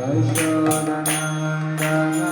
Yashodanandana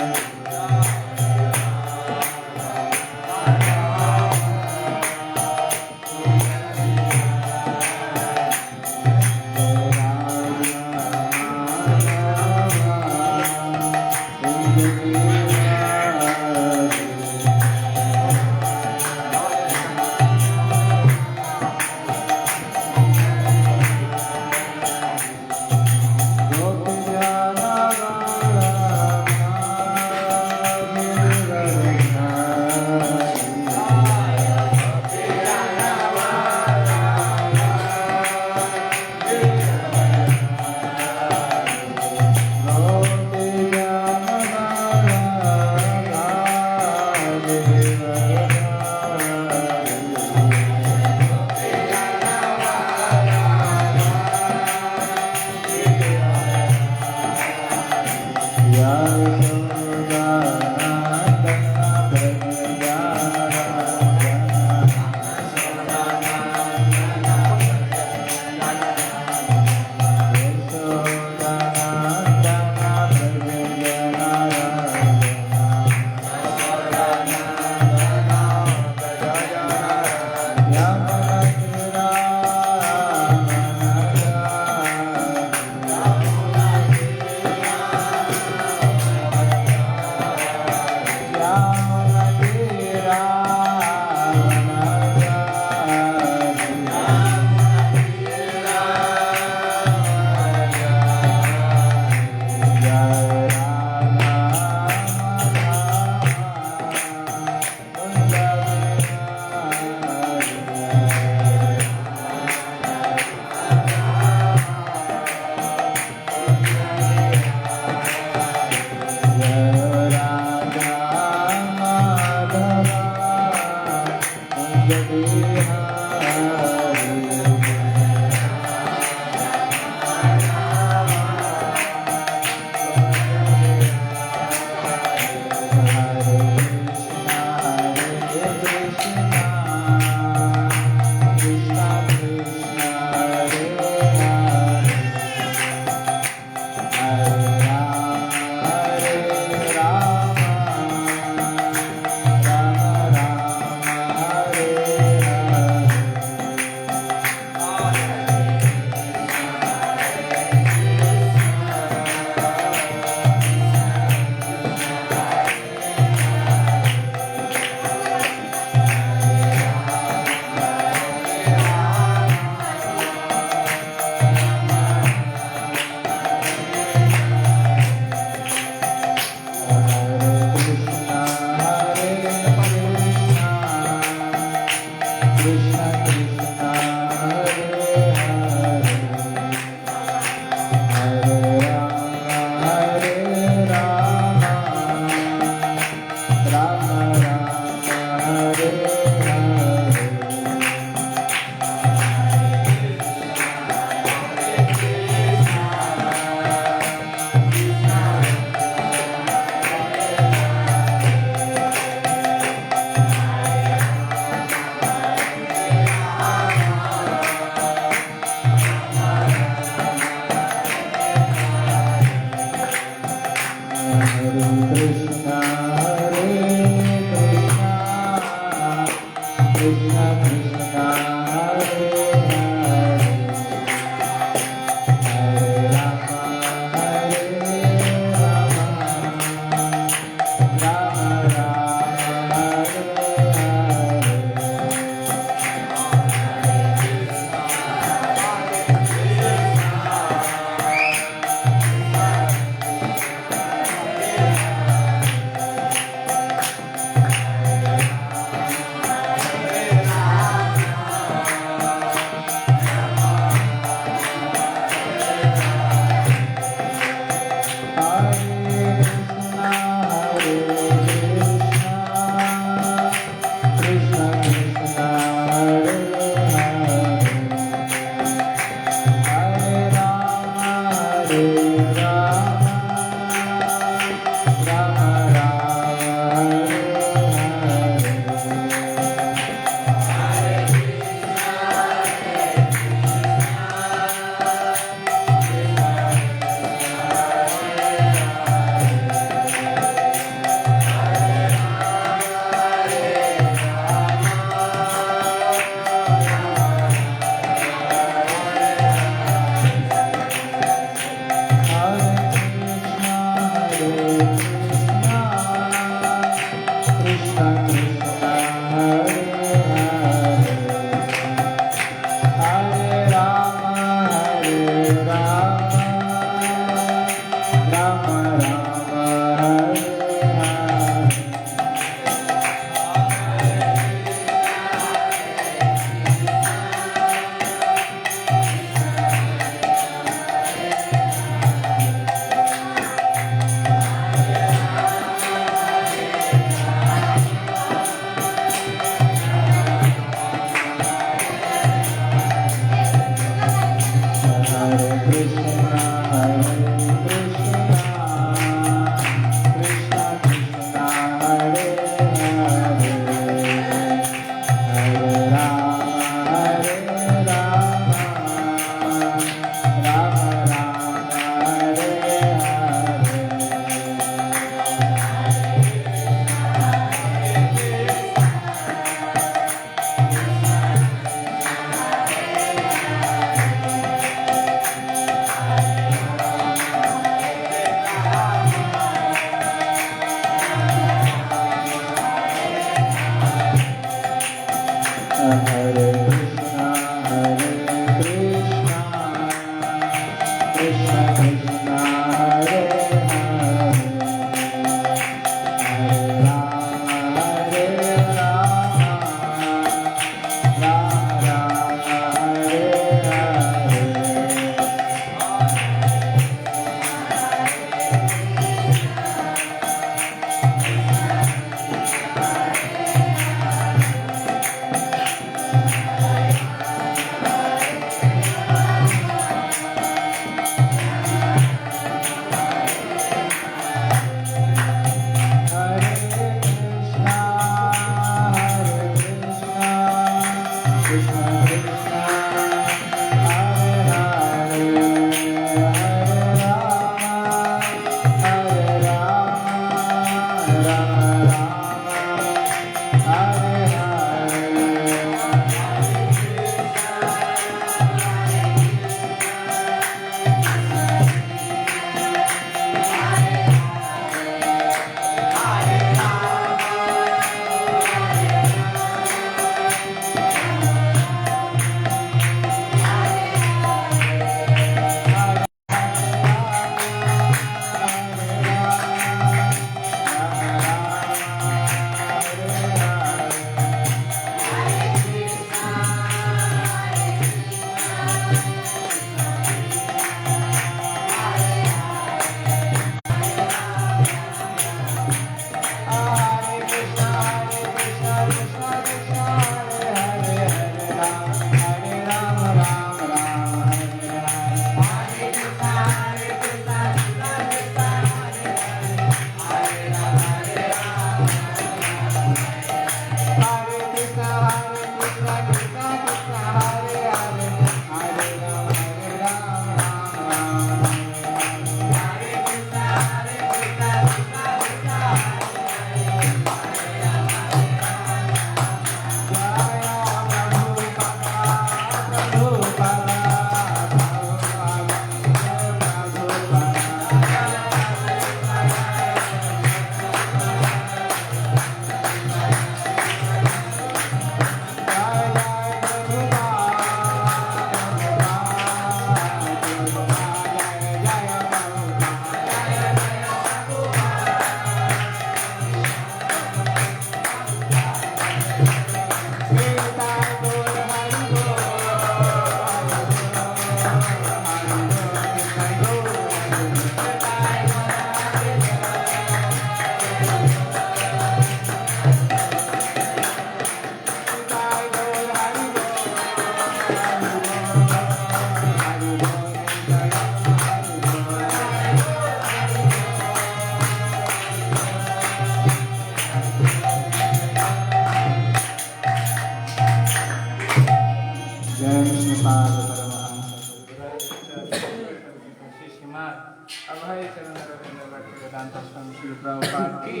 अभय चरण रविंद्र भक्तिवेदांत स्वामी श्री प्रभुपाद की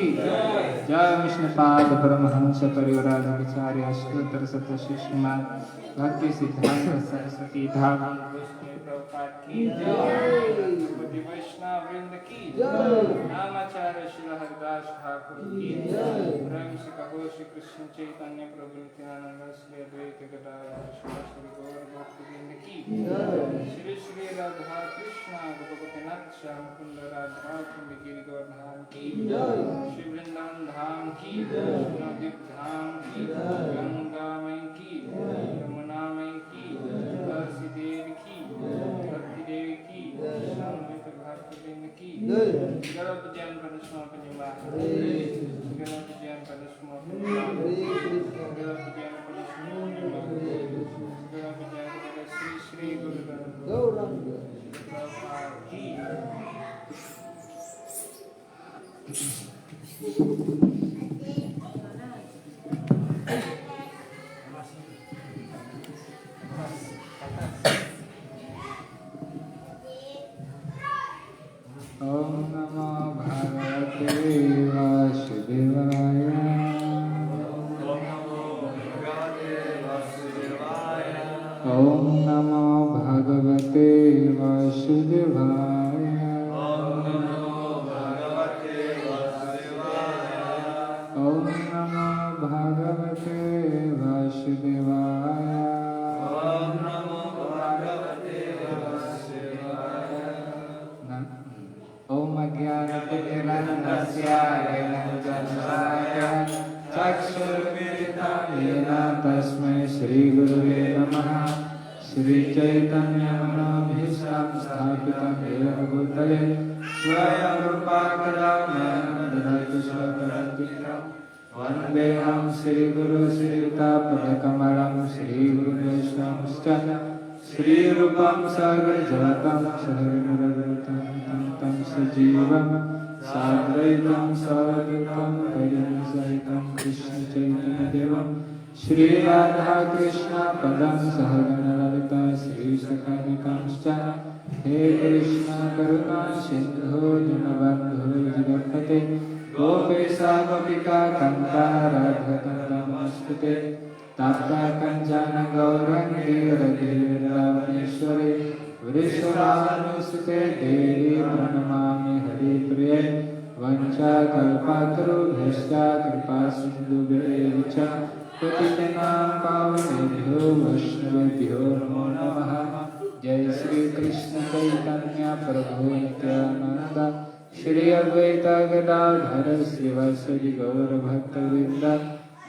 जय। विष्णुपाद परमहंस परिवराचार्य अष्टोत्तर सतश्री श्रीमान भक्ति सिद्धांत सरस्वती धाम प्रभुपाद की जय। वैष्णव वृंद की जय। नामाचार्य श्री हरिदास ठाकुर की जय। प्रेम से कहो श्री कृष्ण चैतन्य प्रभु नित्यानंद श्री अद्वैत गदाधर श्री गौर भक्तवृंद की जय। श्री श्री राधा कृष्ण गोपीनाथ श्याम कुंड राधा कुंड गिरिगोवर्धन की जय। श्री वृंदावन धाम की जय। नवद्वीप धाम की जय। गंगा मई की जय। यमुना मई की जय। तुलसी देवी की जय। भक्ति देवी की जय। शांत भक्तवृंद की जय। गणप जैन पदस्मों पनिमा गणप जैन पदस्मों पनिमा गणप जैन पदस्मों पनिमा गणप जैन पद श्री श्री गुरुदेव प्रभुपाद की ओम नमो भगवते वासुदेवाय। ओम नमो भगवते वासुदेवाय। ओम नमो भगवते वासुदेवाय। ओम अज्ञानतिमिरान्धस्य ज्ञानञ्जनशलाकया चक्षुर्मिलितं येन तस्मै श्रीगुरुवे नमः। श्रीचैतन्यमनोभीष्टं स्थापितं येन भूतले स्वयं रूपा कदा मह्यं ददाति स्वपदान्तिकम्। वन्देऽहं श्रीगुरु श्रीयुतापदकमलं श्रीगुरुवैष्णवंश्च श्रीरूपं साग्रजातं सहगणरघुनाथं तं सजीवं साद्वैतं सावधूतं परिजनसहितं कृष्णचैतन्यदेवं श्रीराधाकृष्णपदं सहगणललिता श्रीसखानिकांश्च। हे कृष्ण करुणा सिन्धो दीनबन्धो जगत्पते गोपेशा गोपिका कान्ता राधाकान्ता नमोऽस्तुते। ताप्ता कञ्चन गौरङ्गी रघुवीरावनेश्वरी वृषभानुसुते देवी प्रणमामि हरिप्रिये। वञ्चाकल्पतरुभ्यश्च कृपासिन्धुभ्यैव च पतितानां पावनेभ्यो वैष्णवेभ्यो नमो नमः। जय श्री कृष्ण चैतन्य प्रभु नित्यानंद श्री अद्वैत गदाधर श्रीवासदि गौर भक्तवृंद।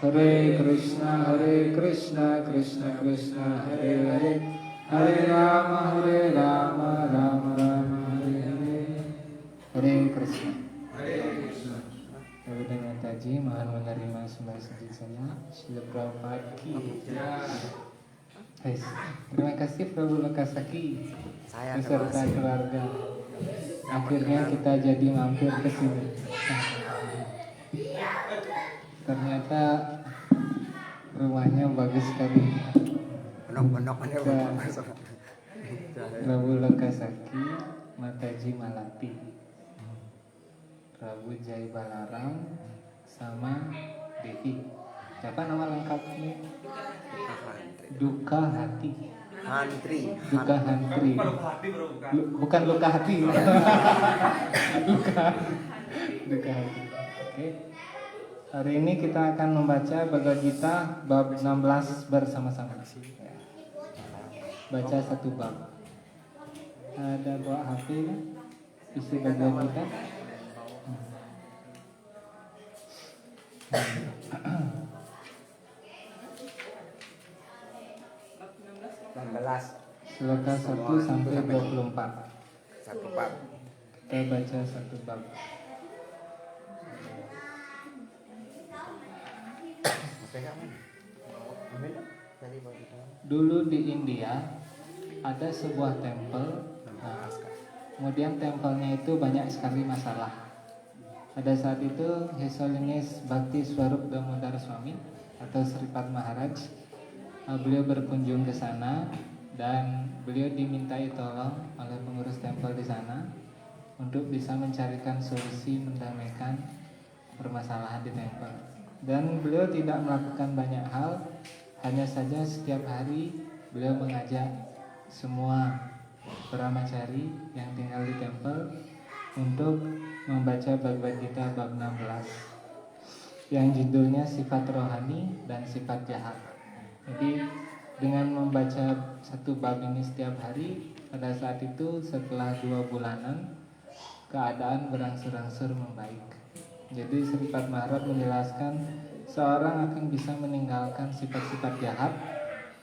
हरे कृष्ण कृष्ण कृष्ण हरे हरे हरे राम राम राम हरे हरे। हरे Krishna. Kepada Netaji mohon menerima sembah sujud saya. Srila Prabhupada ki. Terima kasih Prabu Lokasaki beserta keluarga. Akhirnya kita jadi mampir ke sini. Ternyata rumahnya bagus sekali. Prabu Lokasaki, Mataji Malati, Prabu Jai Balarang, sama Devi. Siapa nama lengkapnya? Duka Hati. Duka Hantri. Bukan luka hati. Duka Hati. Oke. Hari ini kita akan membaca Bhagavad Gita bab 16 bersama-sama. Baca satu bab. Ada bawa HP kan? Isi Bhagavad Gita. Sloka 1 sampai 24. Satu bab. Kita baca satu bab. Dulu di India ada sebuah tempel. Nah, kemudian tempelnya itu banyak sekali masalah. Pada saat itu His Holiness Bhakti Swarup Damodar Swami atau Sripad Maharaj, beliau berkunjung ke sana dan beliau dimintai tolong oleh pengurus tempel di sana untuk bisa mencarikan solusi mendamaikan permasalahan di tempel. Dan beliau tidak melakukan banyak hal, hanya saja setiap hari beliau mengajak semua brahmachari yang tinggal di tempel untuk membaca Bhagavad Gita bab 16 yang judulnya sifat rohani dan sifat jahat. Jadi dengan membaca satu bab ini setiap hari, pada saat itu setelah 2 bulanan keadaan berangsur-angsur membaik. Jadi Sripat Maharaj menjelaskan seorang akan bisa meninggalkan sifat-sifat jahat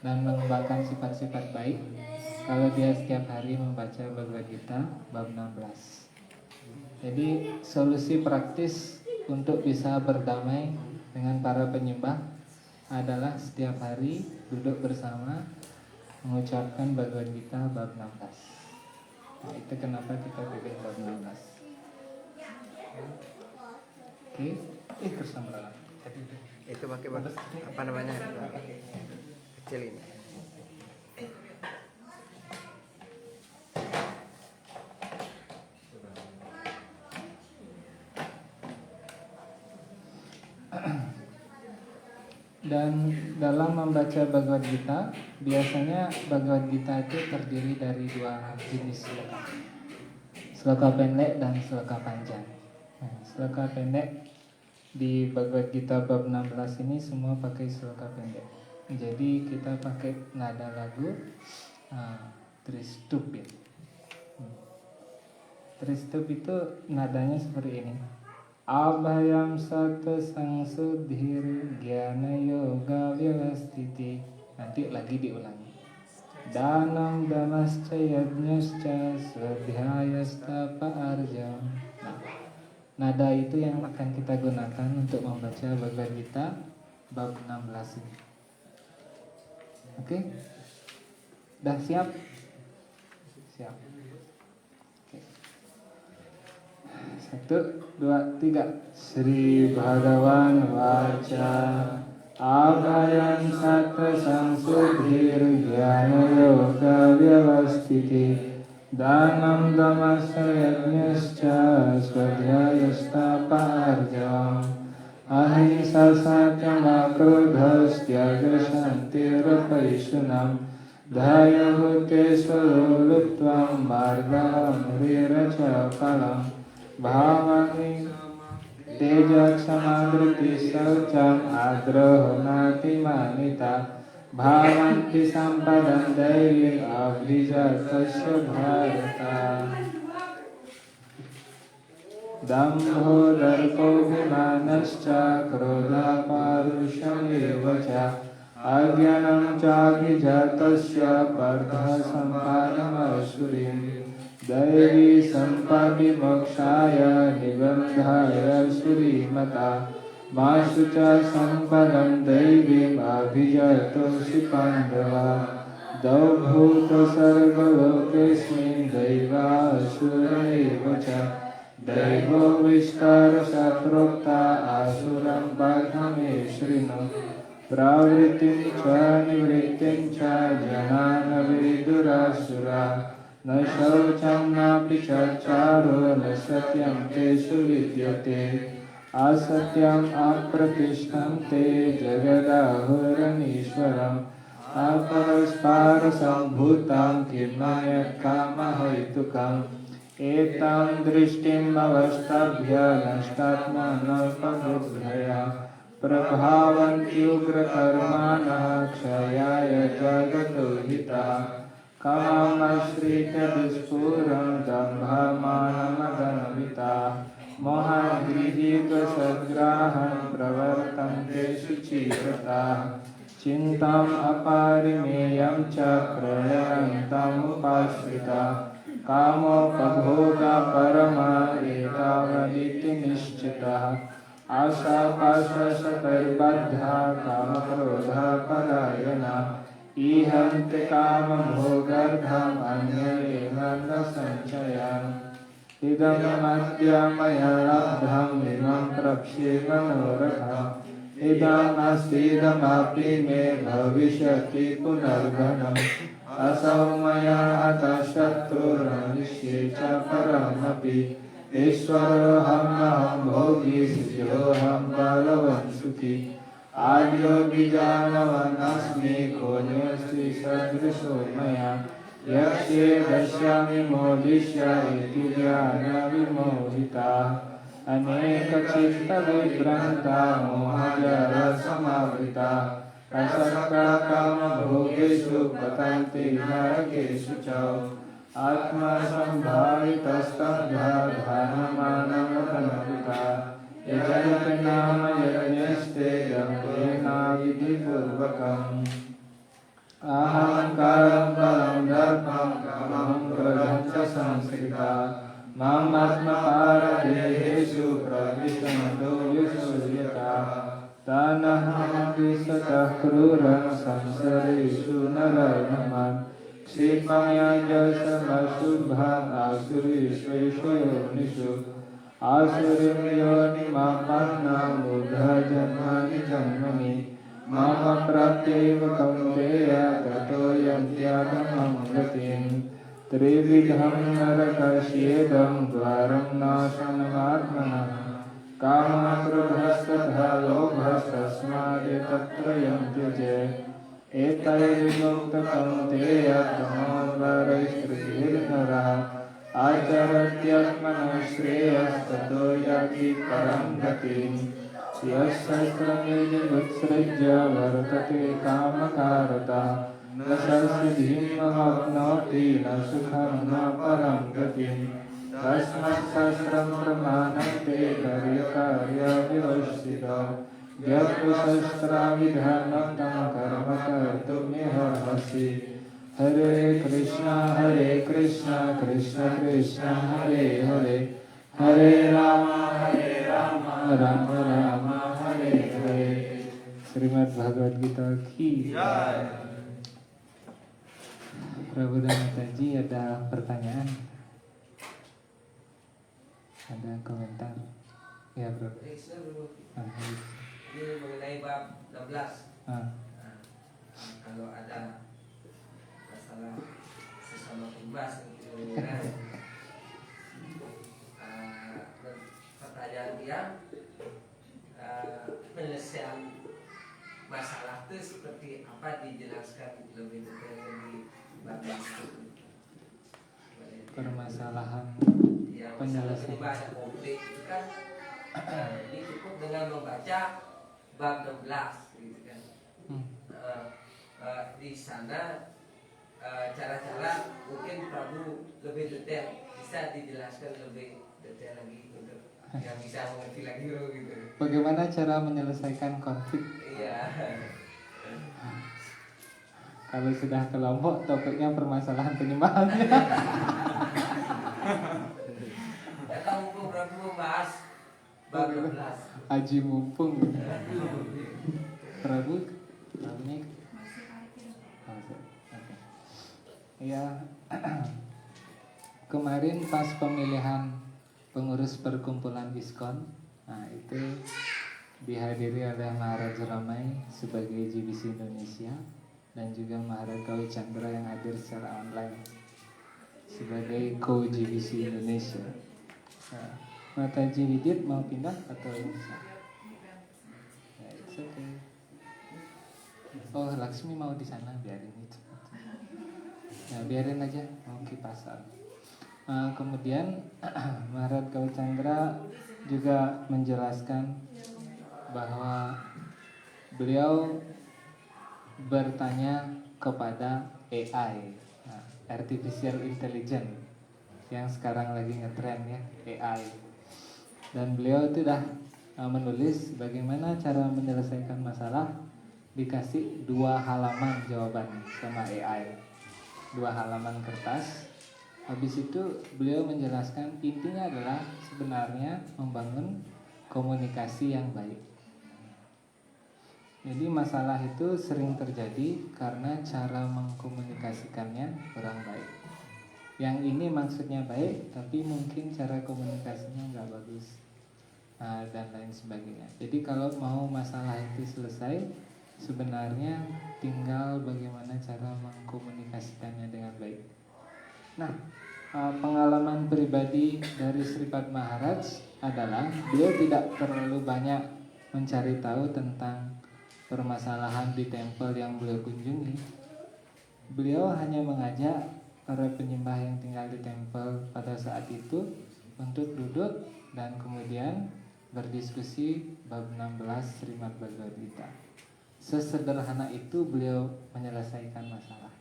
dan mengembangkan sifat-sifat baik kalau dia setiap hari membaca Bhagavad Gita bab 16. Jadi solusi praktis untuk bisa berdamai dengan para penyembah adalah setiap hari duduk bersama mengucapkan Bhagavad Gita bab 16. Nah, itu kenapa kita pilih bab 16. Oke, terus sama itu pakai apa namanya kecil ini. Dan dalam membaca Bhagavad Gita, biasanya Bhagavad Gita itu terdiri dari 2 jenis sloka. Sloka pendek dan sloka panjang. Nah, sloka pendek di Bhagavad Gita bab 16 ini semua pakai sloka pendek. Jadi kita pakai nada lagu Tristup ya. Tristup itu nadanya seperti ini. Abhayam satta sangsudhir gyana yoga vyavastiti. Nanti lagi diulangi. Danam damascha yajnascha swadhyayastapa arjam. Nah, nada itu yang akan kita gunakan untuk membaca Bhagavad Gita bab 16 ini. Oke? Dah siap? Siap. 1, 2, 3. Sri Bhagavan Vacha Abhayam Satta Sangsudhir Jnana Yoga Vyavastiti Danam Damasya Yajnascha Swadhyayastapa Arjam Ahimsa Satyam Akrodhastyaga Shantirapaisunam Dhayahute Swaruptvam Margam Riracha Kalam Bhavani Teja Samadriti Saucham Adrohonati Manita Bhavanti Sampadam Devi Abhijatasya Bharata Dambho Darpo Vimanascha Krodha Parushamevacha Agyanam Chaghijatasya Pardha Sampadam Asurim Devi sampadi mokshaya nibandhaya surimata Masucha sampadam devim abhijato sipandava Daubhuta sarvalokesmin deva asuraevacha Devo vistara satrokta asuram badhame shrinu Pravritim cha nivritim cha janana vidurasura Na shaucham napi chacharo na satyam te suvidyate Asatyam apratishtam te jagadahuranishwaram Aparaspara sambhutam kimnayat kamahaitukam Etam drishtim avastabhya nashtatmanalpabudhaya Prabhavanti ugra karmanah kshayaya jagatohita Kamasrita dispuram dambhamanamadanavita Mohagrihi sagrahan pravartante sucivrata Cintam aparimeyam ca prayantam upasrita Kamo pabhoga parama ekavaditi nischita Asa pasha satarbadha kama krodha parayana Ihante kama bhogardham anyayena sanchayan Idam madhyamaya labdham imam prapshe manoratham Idam astidam api me bhavishyati punarganam asau maya atasyaturamisye ca paramapi Ishwaroham aham bhogi sijoham balavan sukhi Adyo bijanavan asmi konyasti sadriso maya Yakshe dasyami modishya iti jnana vimohita Aneka citta vibranta mohajara samavrita Asakta kama bhogeshu patanti narakeshu chau Atma sambhavita stambha dhanamana kanapita Yajante nama yajneste yamena vidhi purvakam Aham karam balam dharmam kamam prajancha samskrita Mam atma paradeheshu pravitamado yusuyata Tanaham visatah kruram samsareshu narayanaman Sipaya jasa masubha asurishveshu yonishu Asurim yoni mapanna buddha janmani janmani Mama pratyeva kaunteya tato yantyadamam gatim Trividham narakasyedam dvaram nasanamaatmana Kama krudhastatha lobhastasmade tatrayam tyaje Etai vimukta kaunteya tamodvaraistritir naraha Acaratyatmana shreyas tato yati param gatim Yasasramini vutsrajya vartate kamakarata Nasasudhim mahapnoti nasukham na param gatim Tasmat sastram pramanante karya vivasthita Gyatva sastra vidhanam tam karma kartumya hasi Hare Krishna, Krishna Krishna Hare Hare Hare Rama, Rama Rama, Hare Hare. Srimad Bhagavad Gita ki. Prabu dan Mataji, ada pertanyaan? Ada komentar? Ya, Bro. Ini mengenai bab 16. Kalau ada masalah sesama tumbas itu kan pertanyaan dia penyelesaian masalah itu seperti apa dijelaskan lebih detail di bab 16 permasalahan yang penyelesaian bahasa komplit itu kan ini cukup dengan membaca bab 16 gitu kan. Di sana cara-cara mungkin Prabu lebih detail bisa dijelaskan lebih detail lagi untuk yang bisa mengerti lagi gitu. Bagaimana cara menyelesaikan konflik? Iya. Kalau sudah kelompok, topiknya permasalahan penyimpanan. Kita mumpung Prabu membahas bab 16. Haji mumpung. Prabu, Prabunya. Ya, kemarin pas pemilihan pengurus perkumpulan ISKCON, nah itu dihadiri oleh Maharaj Ramai sebagai GBC Indonesia dan juga Maharaj Kawi Chandra yang hadir secara online sebagai co-GBC Indonesia. Nah, Mataji Widit mau pindah atau bisa? Ya, it's okay. Oh, Laksmi mau di sana, biarin itu. Ya, biarin aja, mau kipasan. Kemudian Maharaj Kawi Chandra juga menjelaskan bahwa beliau bertanya kepada AI, Artificial Intelligence, yang sekarang lagi ngetren ya, AI. Dan beliau itu dah menulis bagaimana cara menyelesaikan masalah, dikasih 2 halaman jawaban sama AI. 2 halaman kertas. Habis itu beliau menjelaskan intinya adalah sebenarnya membangun komunikasi yang baik. Jadi masalah itu sering terjadi karena cara mengkomunikasikannya kurang baik. Yang ini maksudnya baik, tapi mungkin cara komunikasinya nggak bagus, dan lain sebagainya. Jadi kalau mau masalah itu selesai, Sebenarnya tinggal bagaimana cara mengkomunikasikannya dengan baik. Nah, pengalaman pribadi dari Sripad Maharaj adalah beliau tidak terlalu banyak mencari tahu tentang permasalahan di tempel yang beliau kunjungi. Beliau hanya mengajak para penyembah yang tinggal di tempel pada saat itu untuk duduk dan kemudian berdiskusi bab 16 Srimad Bhagavad Gita. Sesederhana itu beliau menyelesaikan masalah.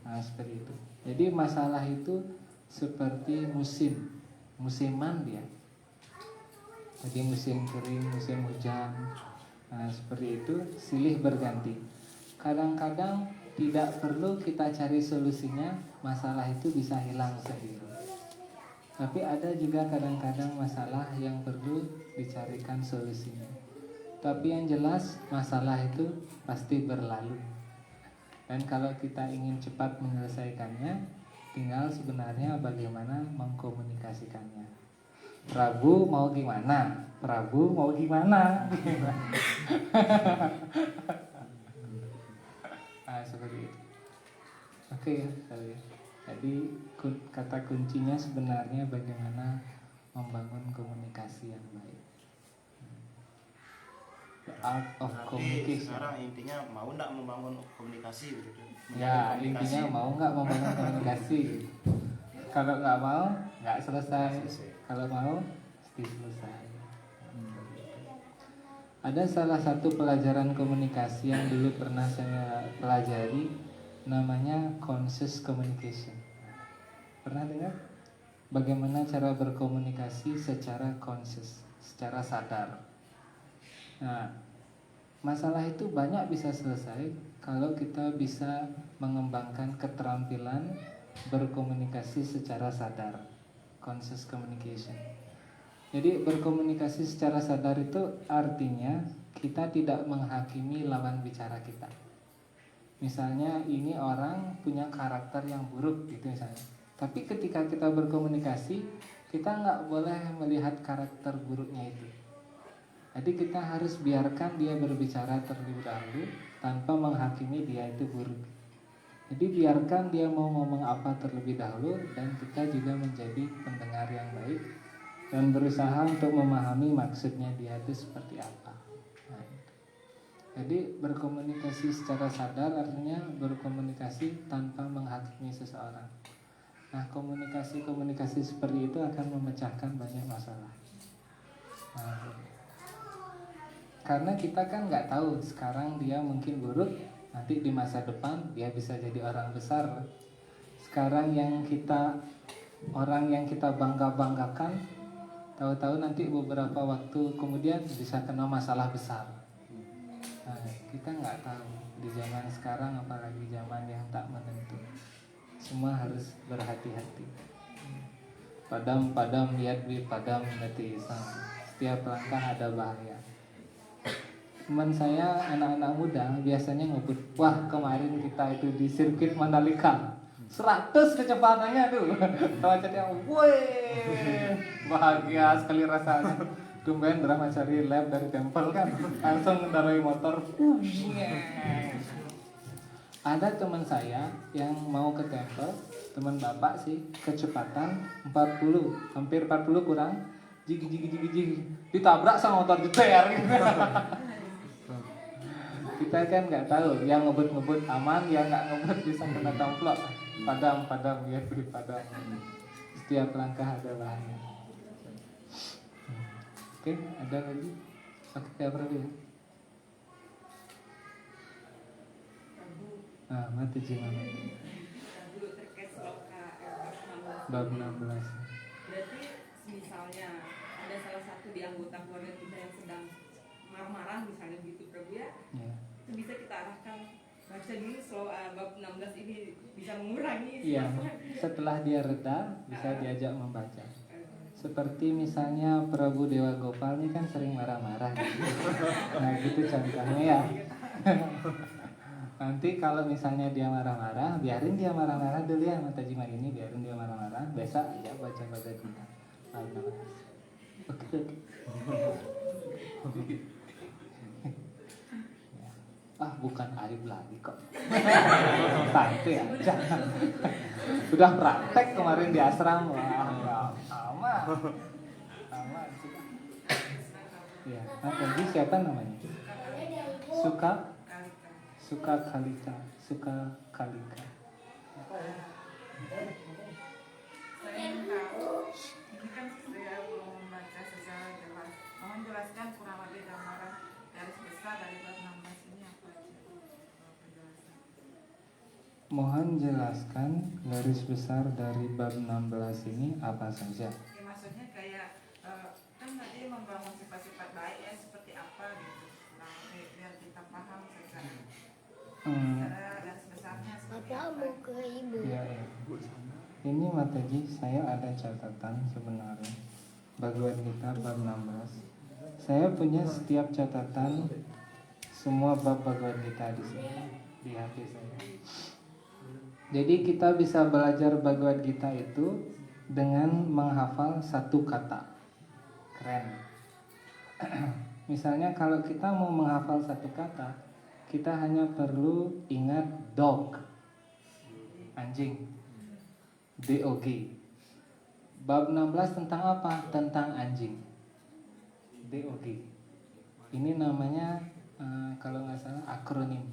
Nah, seperti itu. Jadi masalah itu seperti musiman dia. Jadi musim kering, musim hujan. Nah, seperti itu, silih berganti. Kadang-kadang tidak perlu kita cari solusinya, masalah itu bisa hilang sendiri. Tapi ada juga kadang-kadang masalah yang perlu dicarikan solusinya. Tapi yang jelas masalah itu pasti berlalu. Dan kalau kita ingin cepat menyelesaikannya, tinggal sebenarnya bagaimana mengkomunikasikannya. Prabu mau gimana? Prabu mau gimana? Nah, seperti itu. Oke ya, jadi kata kuncinya sebenarnya bagaimana membangun komunikasi yang baik. The art of Berarti communication. sekarang intinya mau nggak membangun komunikasi begitu? Ya, Komunikasi. intinya mau nggak membangun komunikasi. Kalau nggak mau, nggak selesai. Kalau mau, pasti selesai. Ada salah satu pelajaran komunikasi yang dulu pernah saya pelajari, namanya conscious communication. Pernah dengar? Bagaimana cara berkomunikasi secara conscious, secara sadar. Nah, masalah itu banyak bisa selesai kalau kita bisa mengembangkan keterampilan berkomunikasi secara sadar, conscious communication. Jadi berkomunikasi secara sadar itu artinya kita tidak menghakimi lawan bicara kita. Misalnya ini orang punya karakter yang buruk gitu misalnya. Tapi ketika kita berkomunikasi, kita nggak boleh melihat karakter buruknya itu. Jadi kita harus biarkan dia berbicara terlebih dahulu tanpa menghakimi dia itu buruk. Jadi biarkan dia mau ngomong apa terlebih dahulu, dan kita juga menjadi pendengar yang baik dan berusaha untuk memahami maksudnya dia itu seperti apa. Nah, jadi berkomunikasi secara sadar artinya berkomunikasi tanpa menghakimi seseorang. Nah, komunikasi seperti itu akan memecahkan banyak masalah. Nah, karena kita kan nggak tahu sekarang dia mungkin buruk, nanti di masa depan dia bisa jadi orang besar. Sekarang orang yang kita banggakan, tahu-tahu nanti beberapa waktu kemudian bisa kena masalah besar. Nah, kita nggak tahu di zaman sekarang, apalagi zaman yang tak menentu. Semua harus berhati-hati. Padam lihat di padam nanti setiap langkah ada bahaya. Teman saya anak-anak muda biasanya ngebut, wah kemarin kita itu di sirkuit Mandalika 100 kecepatannya tuh. Tahu-tahu woi, bahagia sekali rasanya. Tumben drama cari lab dari tempel kan, langsung mendarai motor. Ada teman saya yang mau ke tempel, teman bapak sih, kecepatan 40, hampir 40 kurang, jigi, ditabrak sama motor jeter gitu. Kita kan nggak tahu, yang ngebut aman, yang nggak ngebut bisa kena tamplok. Padam ya, beri padam. Setiap langkah ada bahaya. Oke, ada lagi? Oke, apa lagi? Nah, mati jiwa. Bab 16. Berarti misalnya ada salah satu di anggota keluarga kita yang sedang marah-marah misalnya gitu Prabu ya, itu bisa kita arahkan baca dulu bab 16 ini bisa mengurangi. Iya, setelah dia reda bisa diajak membaca. Seperti misalnya Prabu Dewa Gopal ini kan sering marah-marah gitu. Nah gitu contohnya ya. Nanti kalau misalnya dia marah-marah, biarin dia marah-marah dulu ya, Mata Jima ini biarin dia marah-marah. Besok aja baca-baca kita. Oke. wajib lagi kok. Santai aja. Sudah praktek kemarin di asrama. Wah, sama. Sama sih. Ya, nah, tadi siapa namanya? Suka Kalika. Saya tahu ini kan saya belum membaca secara jelas. Mohon jelaskan kurang lebih gambaran garis besar dari bab 16 ini apa aja? Penjelasan. Mohon jelaskan garis besar dari bab 16 ini apa saja? Ya, maksudnya kayak kan tadi membangun sifat-sifat baik ya seperti apa gitu. Kurang lebih biar kita paham secara garis besarnya seperti apa. Ya. Ini Mataji, saya ada catatan sebenarnya Bhagavad Gita bab 16. Saya punya setiap catatan semua bab Bhagavad Gita di sini di HP saya. Jadi kita bisa belajar Bhagavad Gita itu dengan menghafal satu kata. Keren. Misalnya kalau kita mau menghafal satu kata, kita hanya perlu ingat dog, anjing. DOG. Bab 16 tentang apa? Tentang anjing. DOG. Ini namanya kalau nggak salah akronim.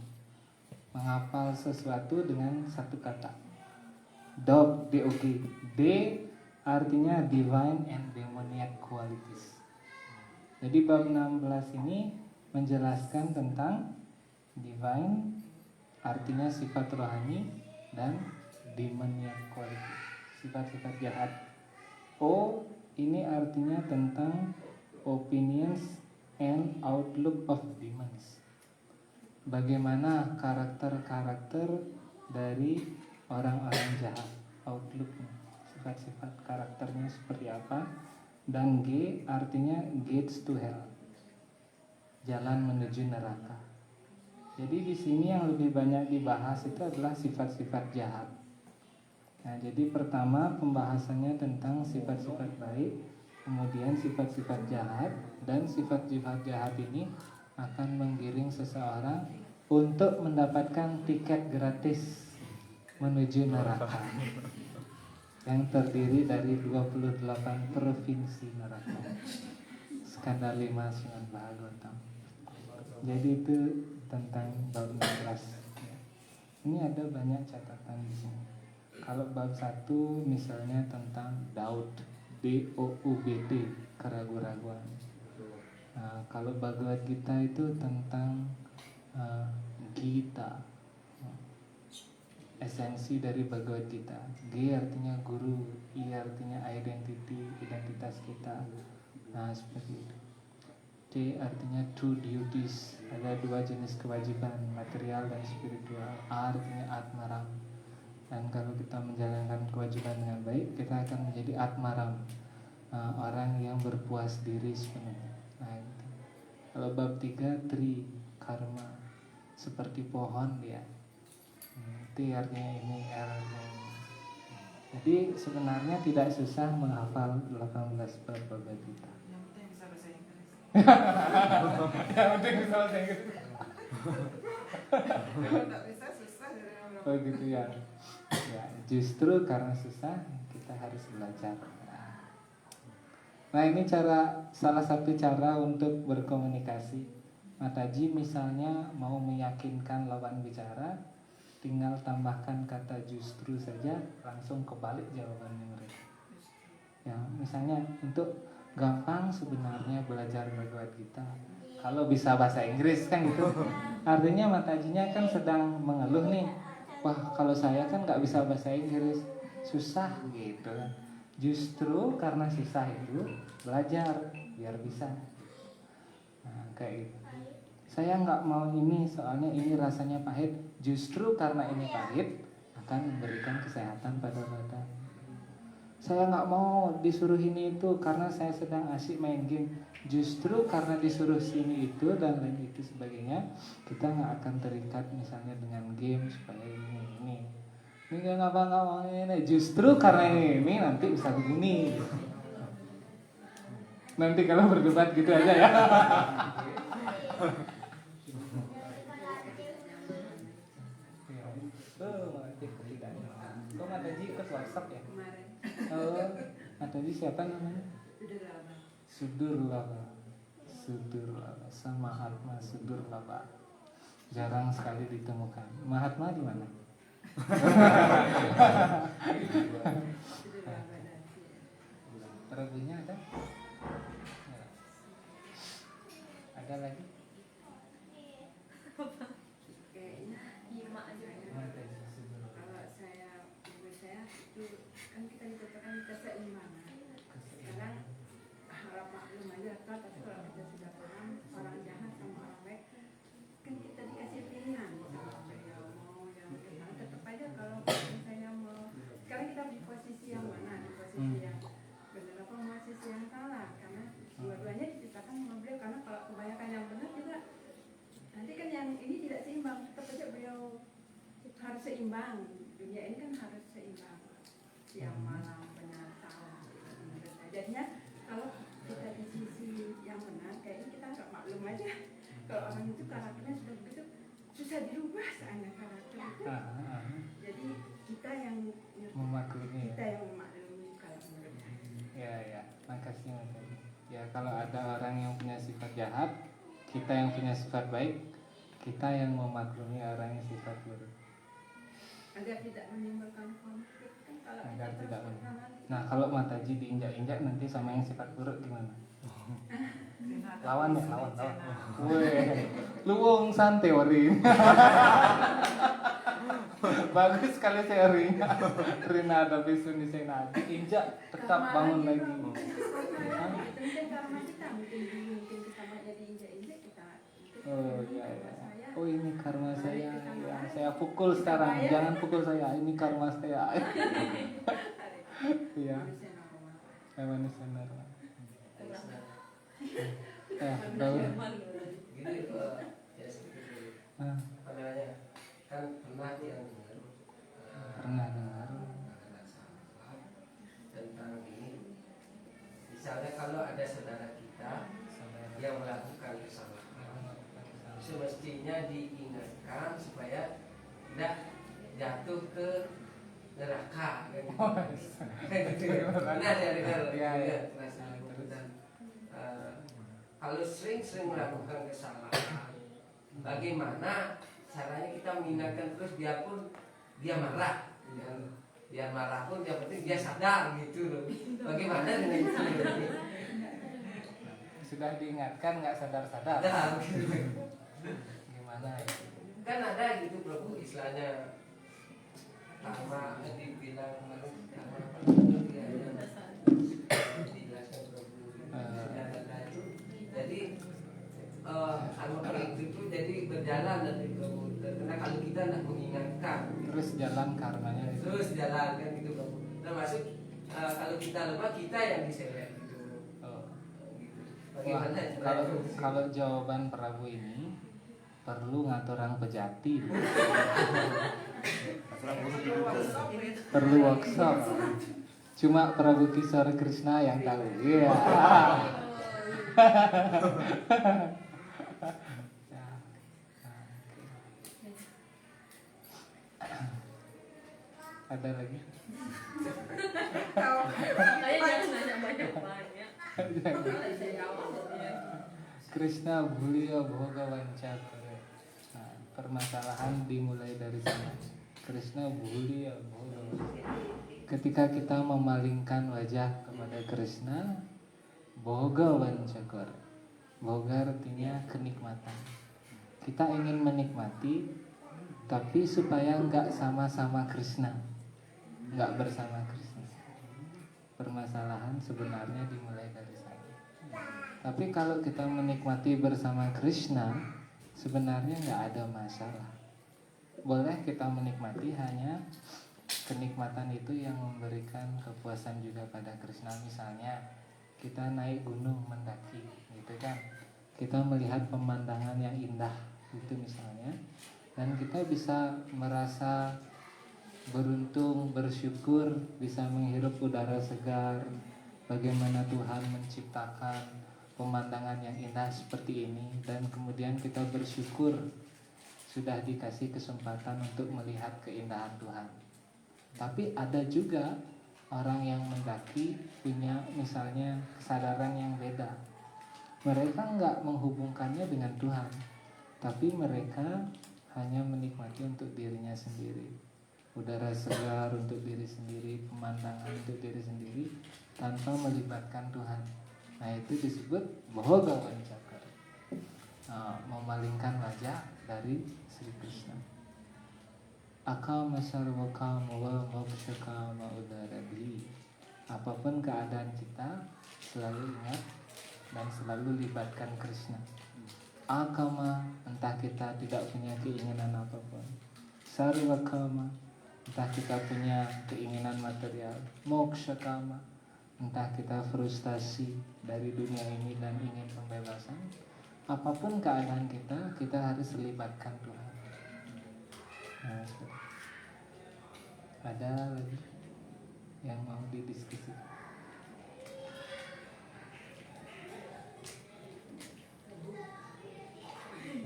Menghafal sesuatu dengan satu kata. Dog, DOG. D artinya divine and demoniac qualities. Jadi bab 16 ini menjelaskan tentang divine artinya sifat rohani dan demoniac qualities, sifat-sifat jahat. O ini artinya tentang opinions and outlook of demons. Bagaimana karakter-karakter dari orang-orang jahat, outlooknya, sifat-sifat karakternya seperti apa. Dan G artinya gates to hell, jalan menuju neraka. Jadi di sini yang lebih banyak dibahas itu adalah sifat-sifat jahat. Nah, jadi pertama pembahasannya tentang sifat-sifat baik, kemudian sifat-sifat jahat, dan sifat-sifat jahat ini akan menggiring seseorang untuk mendapatkan tiket gratis menuju neraka yang terdiri dari 28 provinsi neraka. Skandal 5 Sunan Bhagavatam. Jadi itu tentang bab 16. Ini ada banyak catatan di sini. Kalau bab 1 misalnya tentang Daud, DOUBD, keraguan-raguan. Nah, kalau Bhagavad Gita itu tentang Gita, esensi dari Bhagavad Gita. G artinya guru, I artinya identitas kita. Nah, seperti itu. D artinya two duties, ada dua jenis kewajiban, material dan spiritual. A artinya atmaram. Dan kalau kita menjalankan kewajiban dengan baik, kita akan menjadi atmaram, orang yang berpuas diri sepenuhnya. Nah, itu. Kalau bab 3 tri, karma, seperti pohon dia. T artinya ini, R artinya ini. Jadi sebenarnya tidak susah menghafal 18 bab Bhagavad Gita. Yang penting bisa bahasa Inggris. Yang penting bisa bahasa Inggris. Kalau nggak bisa susah dari orang. Oh gitu ya. Ya, justru karena susah kita harus belajar. Nah, ini salah satu cara untuk berkomunikasi. Mataji misalnya mau meyakinkan lawan bicara, tinggal tambahkan kata justru saja, langsung kebalik jawabannya mereka. Ya, misalnya untuk gampang sebenarnya belajar Bhagavad Gita, kalau bisa bahasa Inggris kan gitu. Artinya Matajinya kan sedang mengeluh nih, wah kalau saya kan nggak bisa bahasa Inggris, susah gitu. Justru karena susah itu belajar biar bisa. Nah, kayak gitu. Saya nggak mau ini soalnya ini rasanya pahit. Justru karena ini pahit akan memberikan kesehatan pada badan. Saya nggak mau disuruh ini itu karena saya sedang asik main game. Justru karena disuruh sini itu dan lain itu sebagainya, kita nggak akan terikat misalnya dengan game supaya ini. Ini nggak mau ini. Justru karena ini nanti bisa begini. Nanti kalau berdebat gitu aja ya. tadi siapa namanya? Udah lama. Sudurlaba. Mahatma Sudurlaba. Jarang sekali ditemukan. Mahatma di mana? Prabunya ada? Ya. Ada lagi? Kayaknya Irma aja ya. Kalau saya, menurut saya itu kan kita dikatakan keseimbangan. Sekarang harap maklum aja Kak, tapi kalau kita sudah paham orang jahat sama orang baik, kan kita dikasih pilihan sama beliau mau yang gimana. Tetap aja kalau saya mau, sekarang kita di posisi yang mana, di posisi yang benar apa posisi yang salah, karena dua-duanya diciptakan sama beliau. Karena kalau kebanyakan yang benar juga nanti kan yang ini tidak seimbang. Tetap aja beliau harus seimbang, dunia ini kan harus seimbang, siang malam benar salah gitu. Jadinya kalau kita di sisi yang benar, kayaknya kita nggak maklum aja. Kalau orang itu karakternya sudah begitu susah dirubah soalnya karakter itu. Jadi kita yang Memaklumi kita ya. yang memaklumi kalau menurut saya. Ya, makasih Mas. Ya, kalau ada orang yang punya sifat jahat, kita yang punya sifat baik, kita yang memaklumi orang yang sifat buruk. Agar tidak menimbulkan konflik kan kalau Agar kita tidak terus men- berkawan. Nah, kalau Mataji diinjak-injak nanti sama yang sifat buruk gimana? Lawan ya, lawan. Weh, lu wong santai Rin. Bagus sekali saya Rina ada visu di sana. Injak tetap bangun lagi. Mungkin karma kita, mungkin kita banyak diinjak-injak kita. Oh iya. Oh ini karma saya. Ya, saya pukul sekarang. Jangan pukul saya. Ini karma saya. Iya. Manusia normal. Daun. Gini ya sedikit dulu. Ah, Apa namanya? Kan pernah yang pernah dengar. tentang ini. Misalnya kalau ada saudara kita yang melakukan kesalahan, semestinya diingatkan supaya tidak jatuh ke neraka kan gitu. Kan gitu ya. Benar ya, benar. Iya, iya. Dan, kalau sering-sering melakukan kesalahan, bagaimana caranya kita mengingatkan terus biarpun dia marah, biar marah pun yang penting dia sadar gitu loh. Bagaimana dengan itu? Sudah diingatkan nggak sadar-sadar. Sadar gitu. Gimana ya? Kan ada gitu Prabu istilahnya karma dibilang karma apa itu ya, dijelaskan Prabu data itu. Jadi karma itu jadi berjalan nanti Prabu. Karena kalau kita nak mengingatkan Terus jalan karenanya itu. terus jalan kan gitu Prabu. Termasuk kalau kita lemah kita yang diseret gitu. Oh. Gitu. Wah, Bagaimana kalau jawaban Prabu ini perlu ngatur orang pejati, perlu workshop. Cuma Prabu Kisor Krishna yang tahu. Iya. Ada lagi? Saya jangan nanya banyak-banyak. Kalau saya jawab ya. Krishna Bhuliya Bhoga Vancakare. Nah, permasalahan dimulai dari sana. Krishna Bhuliya Bhoga Vancakare. Ketika kita memalingkan wajah kepada Krishna, Bhoga Vancakare. Bhoga artinya kenikmatan. Kita ingin menikmati, tapi supaya nggak sama-sama Krishna, nggak bersama Krishna. Permasalahan sebenarnya dimulai dari sana. Tapi kalau kita menikmati bersama Krishna, sebenarnya nggak ada masalah. Boleh kita menikmati, hanya kenikmatan itu yang memberikan kepuasan juga pada Krishna. Misalnya kita naik gunung mendaki, gitu kan? Kita melihat pemandangan yang indah, itu misalnya, dan kita bisa merasa beruntung, bersyukur, bisa menghirup udara segar. Bagaimana Tuhan menciptakan pemandangan yang indah seperti ini, dan kemudian kita bersyukur sudah dikasih kesempatan untuk melihat keindahan Tuhan. Tapi ada juga orang yang mendaki punya misalnya kesadaran yang beda. Mereka nggak menghubungkannya dengan Tuhan, tapi mereka hanya menikmati untuk dirinya sendiri. Udara segar untuk diri sendiri, pemandangan untuk diri sendiri, tanpa melibatkan Tuhan. Nah itu disebut bohoga wancakar, memalingkan wajah dari Sri Krishna. Akama sarvakama wa mokshakama udarabhi. Apapun keadaan kita, selalu ingat dan selalu libatkan Krishna. Akama, entah kita tidak punya keinginan apapun. Sarvakama, entah kita punya keinginan material. Mokshakama, entah kita frustasi dari dunia ini dan ingin pembebasan. Apapun keadaan kita harus libatkan Tuhan. Nah, ada lagi yang mau didiskusikan?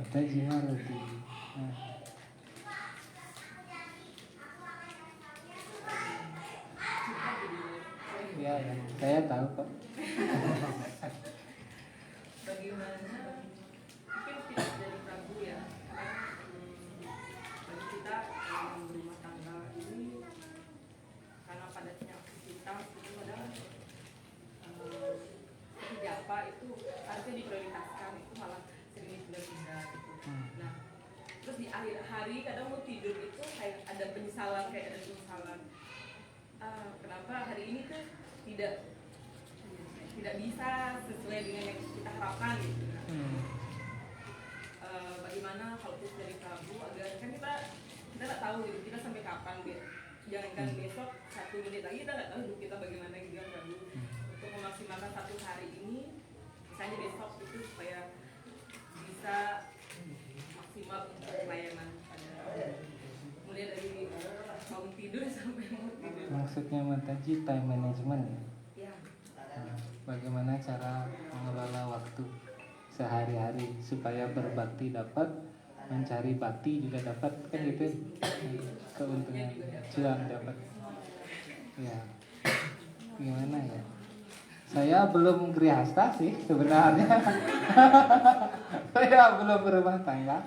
Ada jiwa lagi. Ya, saya tahu kok. Bagaimana mungkin tidak dari Prabu ya, bagi kita yang berumah tangga ini karena padatnya aktivitas itu kadang seperti japa itu harusnya diprioritaskan, itu malah sering ditunda-tunda gitu. Nah terus di akhir hari kadang mau tidur itu kayak ada penyesalan, kenapa hari ini tuh tidak bisa sesuai dengan yang kita harapkan gitu. Bagaimana kalau tips dari Prabu agar kan kita nggak tahu gitu, kita sampai kapan gitu. Jangankan besok 1 menit lagi kita nggak tahu hidup kita bagaimana gitu kan Prabu. Untuk memaksimalkan 1 hari ini, misalnya besok itu supaya bisa maksimal untuk pelayanan pada mulai dari bangun tidur sampai mau tidur. Maksudnya Mataji time management ya? Ya. Bagaimana cara mengelola waktu sehari-hari supaya berbakti dapat, mencari bakti juga dapat, kan gitu, keuntungan cuan dapat. Ya, gimana ya? Saya belum grihasta sih sebenarnya. Saya belum berumah tangga.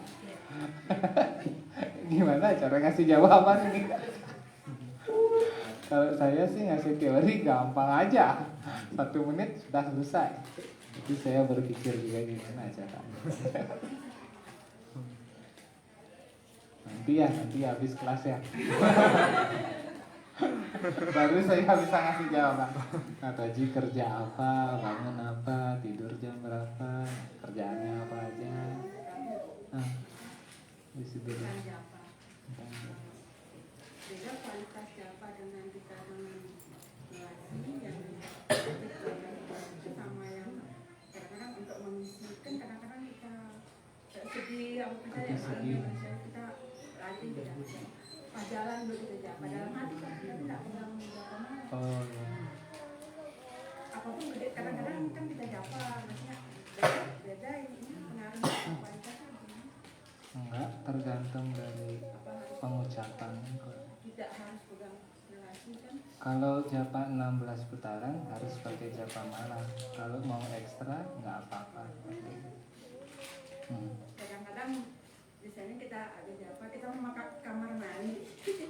Gimana cara ngasih jawaban ini? Kalau saya sih ngasih teori gampang aja, 1 menit sudah selesai. Jadi saya berpikir juga gimana caranya. Nanti habis kelas ya. Baru saya bisa ngasih jawaban. Kata Ji kerja apa, bangun apa, tidur jam berapa, kerjaannya apa aja. Nah, disebut. Beda kualitas japa dengan kita relasi yang sama yang kadang-kadang untuk mengisikan, kadang-kadang kita sedih, kita rajin tidak jalan dulu kita japa dalam hati kan kita tidak pernah menjapa. Oh ya. Apapun gede kadang-kadang kan kita japa, maksudnya beda ini pengaruhnya kualitasnya gimana? Enggak, tergantung dari pengucapan. Tidak harus pegang relasi kan? Kalau japa 16 putaran harus pakai japa malam. Kalau mau ekstra nggak apa-apa. Kadang-kadang misalnya kita ada japa, kita mau ke kamar mandi.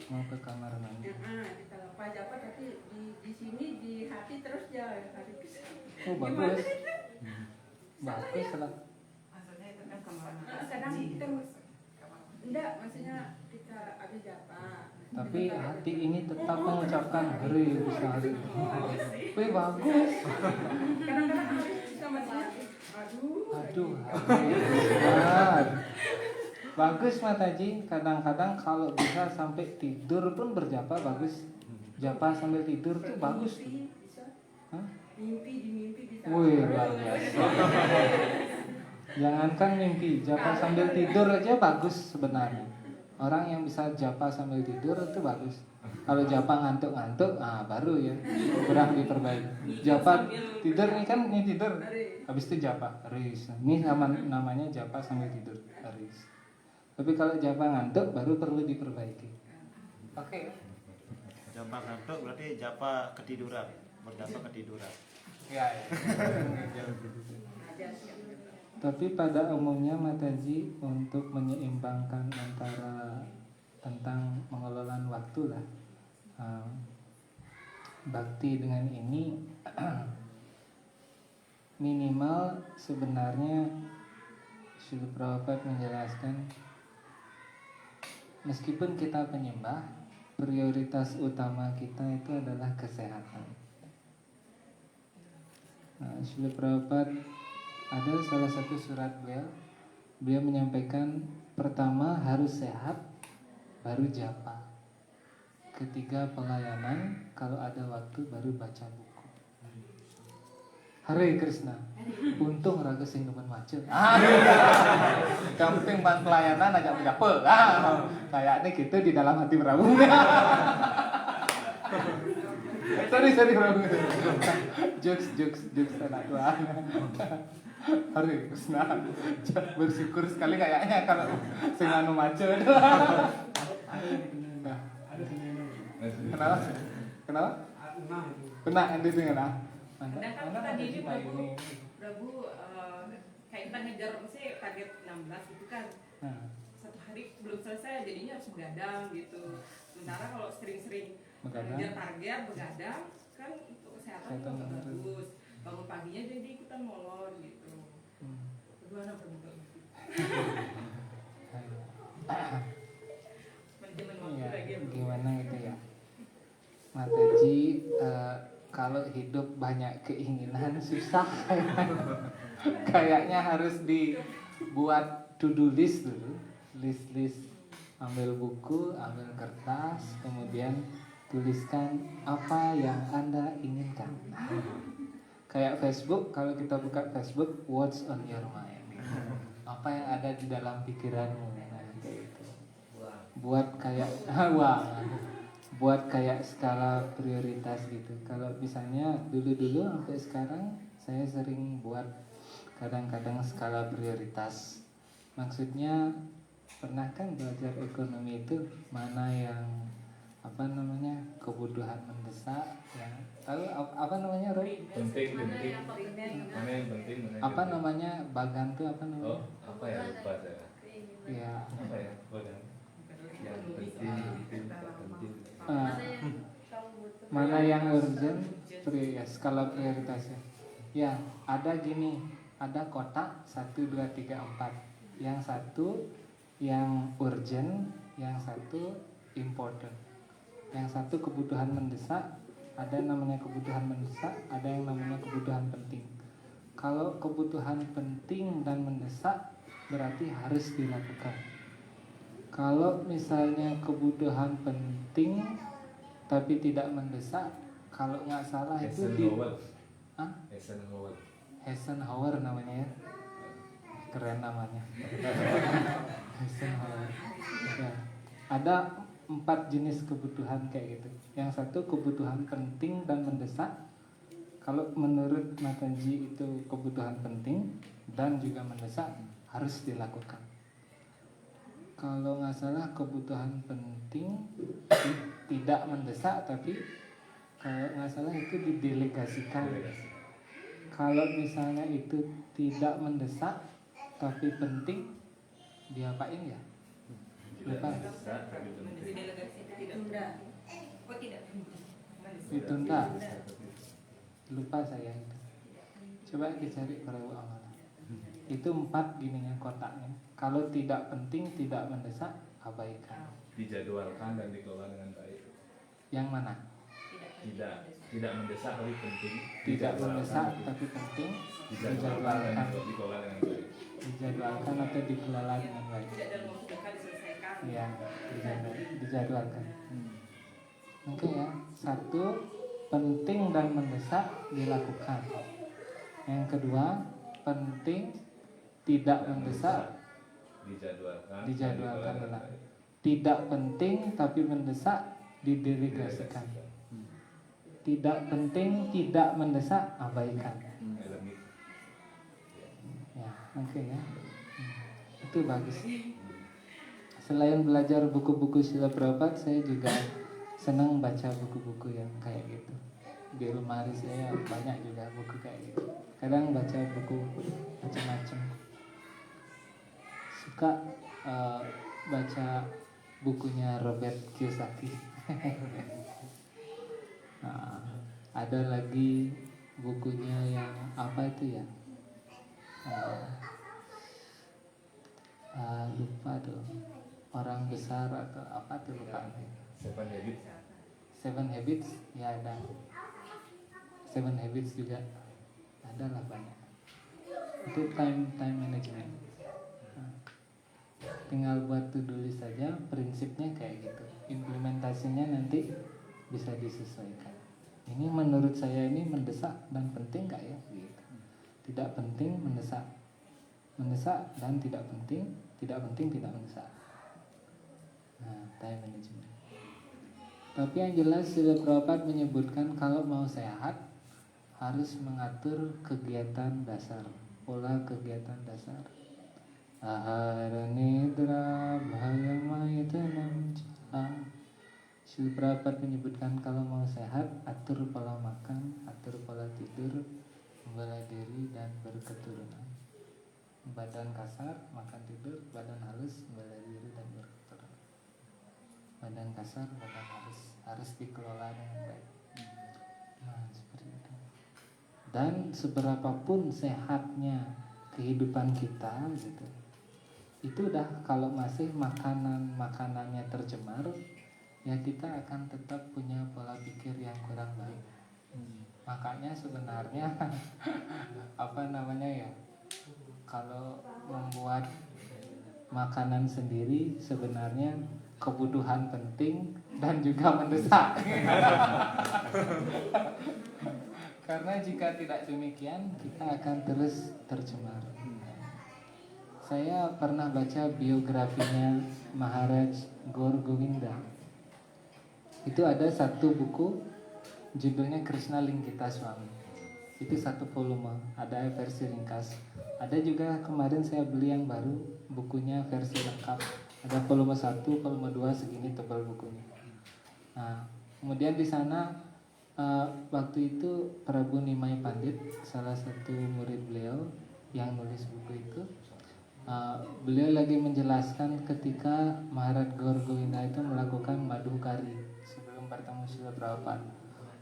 Mau ke kamar mandi. Kita lupa japa tapi di sini di hati terus ya hari Oh bagus. Bagus lah. Maksudnya itu kan kemarin kadang kita enggak, maksudnya kita ada japa. Tapi hati ini tetap mengucapkan hari besar. Wih bagus. Kadang-kadang kita maksudnya Aduh, hari besar. Bagus Mataji. Kadang-kadang kalau bisa sampai tidur pun berjapa bagus. Japa sambil tidur tuh bagus tuh. Hah? Mimpi bisa. Wih luar biasa. Jangankan mimpi, japa sambil tidur aja bagus sebenarnya. Orang yang bisa japa sambil tidur itu bagus. Kalau japa ngantuk-ngantuk, baru ya kurang diperbaiki. Japa tidur nih kan, ini tidur. Habis itu japa, ris. Ini namanya japa sambil tidur, ris. Tapi kalau japa ngantuk baru perlu diperbaiki. Oke. Japa ngantuk berarti japa ketiduran, berjapa ketiduran. Ya. Tapi pada umumnya Mataji untuk menyeimbangkan antara tentang pengelolaan waktu lah, bakti dengan ini minimal sebenarnya Srila Prabhupada menjelaskan meskipun kita penyembah, prioritas utama kita itu adalah kesehatan. Srila Prabhupada ada salah satu surat beliau menyampaikan pertama harus sehat, baru japa. Ketiga pelayanan, kalau ada waktu baru baca buku. Hare Krishna. Untung raga sing demen maca. Yang penting ban pelayanan agak berapa. Kayaknya gitu di dalam hati Prabu. Sorry Prabu. Jokes anak tua. Hare Krishna. Bersyukur sekali kayaknya kalau sing anu maca. Kenapa? Kena ente dengan Kadang kan kita gini Prabu kayak kita ngejar sih target 16 gitu kan. Satu hari belum selesai jadinya harus begadang gitu. Sementara kalau sering-sering ngejar target begadang kan untuk kesehatan juga bagus. Bangun paginya jadi ikutan molor gitu. Bagaimana Prabu? Manajemen waktu lagi. Gimana gitu ya? Mataji kalau hidup banyak keinginan susah. Kayaknya harus dibuat to-do list dulu. List ambil buku, ambil kertas, kemudian tuliskan apa yang Anda inginkan. Kayak Facebook, kalau kita buka Facebook, what's on your mind? Apa yang ada di dalam pikiranmu? Kayak gitu. Buat kayak buat kayak skala prioritas gitu. Kalau misalnya dulu sampai sekarang saya sering buat kadang-kadang skala prioritas. Maksudnya pernah kan belajar ekonomi itu mana yang kebutuhan mendesak ya. Tahu apa namanya Roy? Penting. Mana yang penting? Apa namanya bagan tuh apa namanya? Oh, apa ya lupa saya. Ya. Apa ya? Bagan. Yang penting. Mana yang urgent, skala prioritasnya. Ya, ada gini, ada kotak 1, 2, 3, 4. Yang satu yang urgent, yang satu important. Yang satu kebutuhan mendesak, ada namanya kebutuhan mendesak, ada yang namanya kebutuhan penting. Kalau kebutuhan penting dan mendesak berarti harus dilakukan. Kalau misalnya kebutuhan penting tapi tidak mendesak, kalau nggak salah itu di Eisenhower namanya ya, keren namanya. Eisenhower. Ya. Ada 4 jenis kebutuhan kayak gitu. Yang satu kebutuhan penting dan mendesak. Kalau menurut Mataji itu kebutuhan penting dan juga mendesak harus dilakukan. Kalau nggak salah kebutuhan penting tidak mendesak tapi kalau nggak salah itu didelegasikan. Kalau misalnya itu tidak mendesak tapi penting diapain ya? Lupa. Ditunda. Lupa saya itu. Coba dicari perahu amal. Itu 4 gininya kotaknya. Kalau tidak penting, tidak mendesak, abaikan. Dijadwalkan dan dikelola dengan baik. Yang mana? Tidak mendesak tapi penting. Tidak mendesak tapi penting. Dijadwalkan dan dikelola dengan baik. Dijadwalkan atau dikelola dengan baik. Tidak dalam waktu dekat diselesaikan. Ya, dijadwalkan. Oke ya. 1, penting dan mendesak dilakukan. Yang kedua, penting tidak mendesak dijadwalkan ulang. Tidak penting tapi mendesak didelegasikan. Tidak penting tidak mendesak abaikan. Ya, oke ya. Itu bagus. Selain belajar buku-buku Srila Prabhupada, saya juga senang baca buku-buku yang kayak gitu. Di lemari saya banyak juga buku kayak gitu. Kadang baca buku macam-macam. Suka baca bukunya Robert Kiyosaki. Nah, ada lagi bukunya yang apa itu ya? Lupa tuh, orang besar atau apa tuh, lupa. Seven Habits ya ada. Seven Habits juga ada lah banyak. Itu time management. Tinggal buat to-do list saja, prinsipnya kayak gitu. Implementasinya nanti bisa disesuaikan. Ini menurut saya ini mendesak dan penting nggak ya? Gitu. Tidak penting mendesak, mendesak dan tidak penting, tidak penting tidak mendesak. Nah, time management. Tapi yang jelas Srila Prabhupada menyebutkan kalau mau sehat harus mengatur kegiatan dasar, pola kegiatan dasar. Ahara nidra bhaya mayatanam ca. Srila Prabhupada menyebutkan kalau mau sehat, atur pola makan, atur pola tidur, membela diri dan berketurunan. Badan kasar, makan tidur, badan halus, membela diri dan berketurunan. Badan kasar, badan halus, harus dikelola dengan baik. Nah, seperti itu. Dan seberapapun sehatnya kehidupan kita gitu, itu dah kalau masih makanannya tercemar, ya kita akan tetap punya pola pikir yang kurang baik. Makanya sebenarnya apa namanya ya, kalau membuat makanan sendiri sebenarnya kebutuhan penting dan juga mendesak. Karena jika tidak demikian kita akan terus tercemar. Saya pernah baca biografinya Maharaj Gaur Govinda. Itu ada satu buku judulnya Krishna Linkita Swami. Itu satu volume, ada versi ringkas. Ada juga kemarin saya beli yang baru, bukunya versi lengkap. Ada volume 1, volume 2 segini tebal bukunya. Nah, kemudian di sana waktu itu Prabu Nimai Pandit, salah satu murid beliau yang nulis buku itu, beliau lagi menjelaskan ketika Maharaj Gaur Govinda itu melakukan madhukari sebelum bertemu Srila Prabhupada.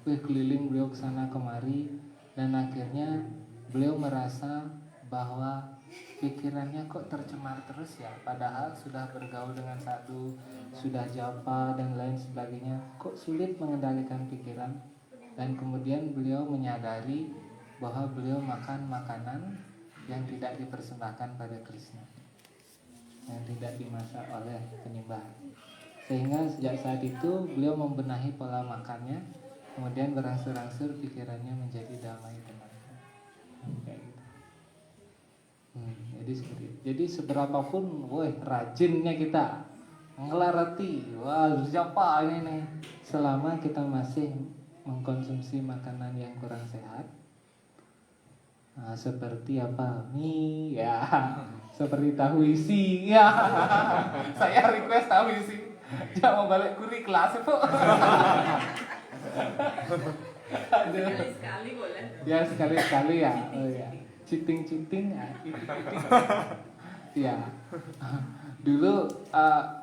Keliling beliau ke sana kemari dan akhirnya beliau merasa bahwa pikirannya kok tercemar terus ya, padahal sudah bergaul dengan sadhu, sudah japa dan lain sebagainya, kok sulit mengendalikan pikiran. Dan kemudian beliau menyadari bahwa beliau makan makanan yang tidak dipersembahkan pada Krishna, yang tidak dimasak oleh penyembah. Sehingga sejak saat itu beliau membenahi pola makannya, kemudian berangsur-angsur pikirannya menjadi damai tenang. Kayak gitu. Jadi seperti itu. Jadi seberapapun, rajinnya kita ngelarati, siapa ini nih, selama kita masih mengkonsumsi makanan yang kurang sehat, seperti apa, mie ya, seperti tahu isi ya. Saya request tahu isi, jangan mau balik kuri kelas itu. Sekali-sekali boleh. Ya sekali-sekali ya. Oh ya. Citing-citing ya. Ya. Dulu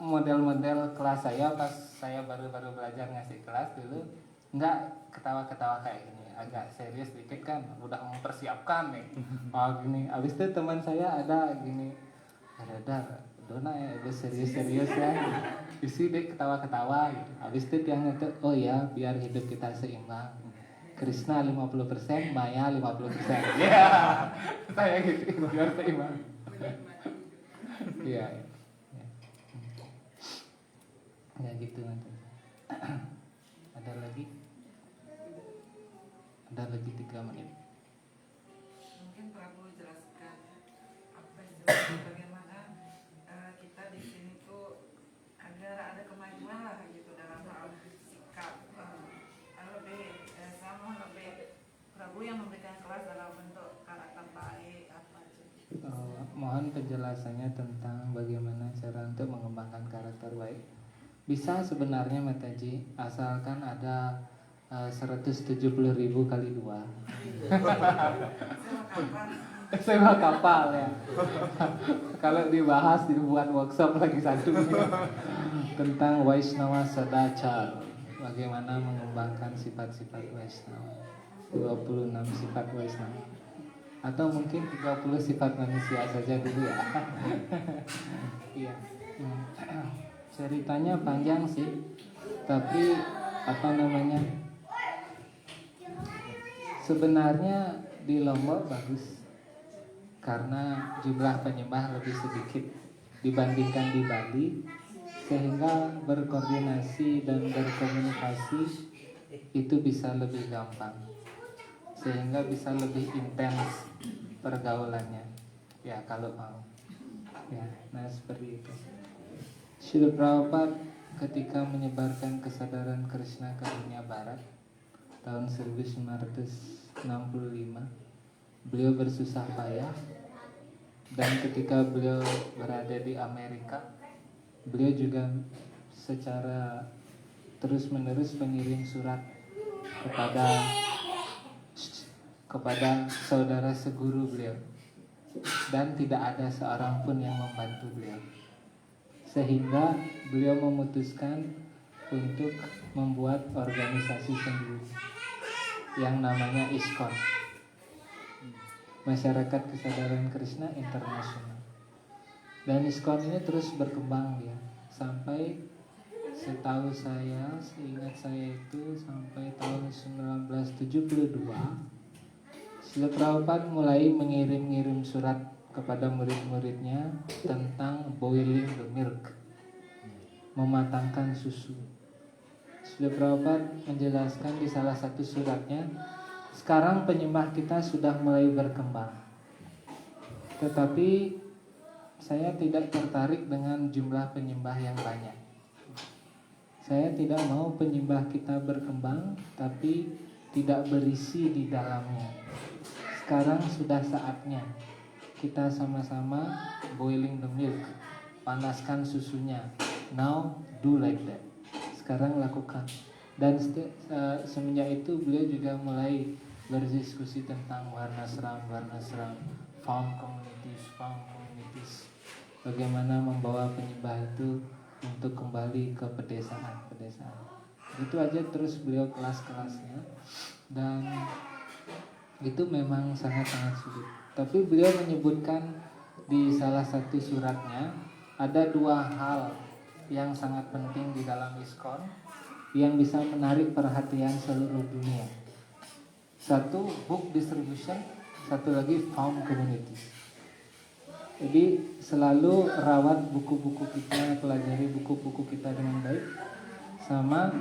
model-model kelas saya pas saya baru-baru belajar ngasih kelas dulu enggak ketawa-ketawa kayak gini, agak serius dikit kan, udah mempersiapkan nih. Gini. Abis itu teman saya ada gini, Dar, dona ya, udah serius-serius ya. Isi deh ketawa-ketawa gitu. Abis itu dia ngetuk, oh ya biar hidup kita seimbang. Krishna 50%, Maya 50%. Ya, saya gitu, biar seimbang. Iya. Ya gitu nanti. Ada lagi? Ada lagi 3 menit. Mungkin Prabu jelaskan apa itu, bagaimana kita di sini tuh agar ada kemajuan lah gitu dalam hal sikap, lebih sama lebih Prabu yang memberikan kelas dalam bentuk karakter baik apa aja. Mohon penjelasannya tentang bagaimana cara untuk mengembangkan karakter baik. Bisa sebenarnya Mataji, asalkan ada 170.000 kali 2. Sewa kapal ya. Kalau dibahas dibuat workshop lagi satu tentang Vaishnava Sadachar, bagaimana mengembangkan sifat-sifat Vaishnava. 26 sifat Vaishnava. Atau mungkin 30 sifat manusia saja dulu ya. Iya. Ceritanya panjang sih, tapi sebenarnya di Lombok bagus karena jumlah penyembah lebih sedikit dibandingkan di Bali, sehingga berkoordinasi dan berkomunikasi itu bisa lebih gampang, sehingga bisa lebih intens pergaulannya ya kalau mau ya. Nah seperti itu. Srila Prabhupada ketika menyebarkan kesadaran Krishna ke dunia barat tahun 1965, beliau bersusah payah, dan ketika beliau berada di Amerika, beliau juga secara terus-menerus mengirim surat kepada saudara seguru beliau, dan tidak ada seorang pun yang membantu beliau. Sehingga beliau memutuskan untuk membuat organisasi sendiri yang namanya ISKCON, Masyarakat Kesadaran Krishna Internasional. Dan ISKCON ini terus berkembang ya, sampai setahu saya, seingat saya itu sampai tahun 1972 Srila Prabhupada mulai mengirim surat kepada murid-muridnya tentang boiling the milk, mematangkan susu. Srila Prabhupada menjelaskan di salah satu suratnya, sekarang penyembah kita sudah mulai berkembang, tetapi saya tidak tertarik dengan jumlah penyembah yang banyak. Saya tidak mau penyembah kita berkembang tapi tidak berisi di dalamnya. Sekarang sudah saatnya kita sama-sama boiling the milk, panaskan susunya. Now do like that. Sekarang lakukan. Dan semenjak itu beliau juga mulai berdiskusi tentang warna seram, farm communities, bagaimana membawa penyembah itu untuk kembali ke pedesaan. Itu aja terus beliau kelas-kelasnya, dan itu memang sangat-sangat sulit. Tapi beliau menyebutkan di salah satu suratnya ada 2 hal yang sangat penting di dalam ISKCON yang bisa menarik perhatian seluruh dunia. Satu, book distribution, satu lagi farm communities. Jadi selalu rawat buku-buku kita, pelajari buku-buku kita dengan baik, sama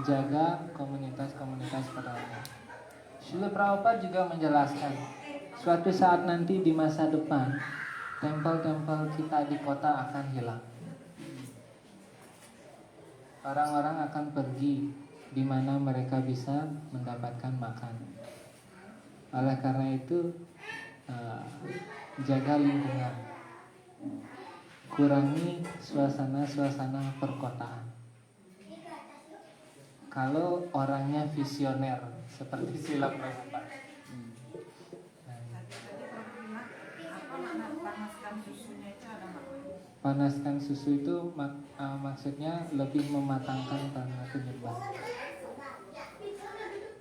jaga komunitas-komunitas pedalaman. Srila Prabhupada juga menjelaskan, suatu saat nanti di masa depan, tempel-tempel kita di kota akan hilang. Orang-orang akan pergi di mana mereka bisa mendapatkan makan. Oleh karena itu, jaga lingkungan, kurangi suasana-suasana perkotaan. Kalau orangnya visioner seperti Srila Prabhupada. Panaskan susu itu maksudnya lebih mematangkan para penyembah.